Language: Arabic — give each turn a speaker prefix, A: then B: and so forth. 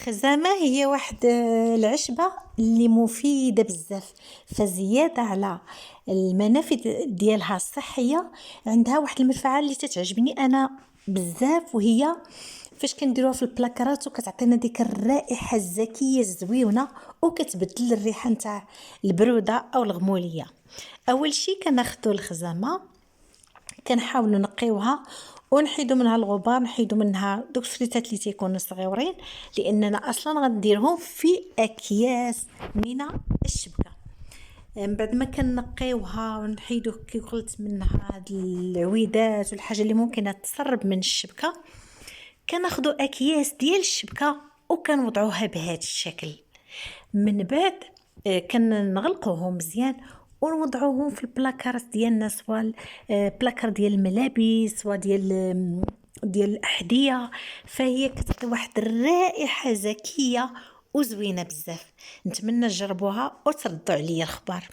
A: الخزامة هي واحد العشبة اللي مفيدة بزاف، فزيادة على المنافذ ديالها الصحية، عندها واحد المنفعة اللي تتعجبني أنا بزاف، وهي فاش كنديروها في البلاكارات وكتعطينا ديك الرائحة الزكية الزويونة، وكتبدل الريحة نتاع البرودة أو الغمولية. أول شي كناخدو الخزامة، كنحاولوا نقيوها ونحيدوا منها الغبار، نحيدوا منها دوك الفريتات اللي تيكونوا صغيورين، لاننا اصلا غنديرهم في اكياس من الشبكه. من بعد ما كنقيوها ونحيدوا كي قلت منها هاد العويدات والحاجه اللي ممكن تسرب من الشبكه، كناخذوا اكياس ديال الشبكه وكنوضعوها بهذا الشكل. من بعد كنغلقوهم مزيان ونوضعوهم في البلاكارات ديالنا، سواء بلاكار ديال الملابس ديال الاحذيه، فهي كتعطي واحد الرائحه زكيه وزوينه بزاف. نتمنى تجربوها وتردوا عليا الخبر.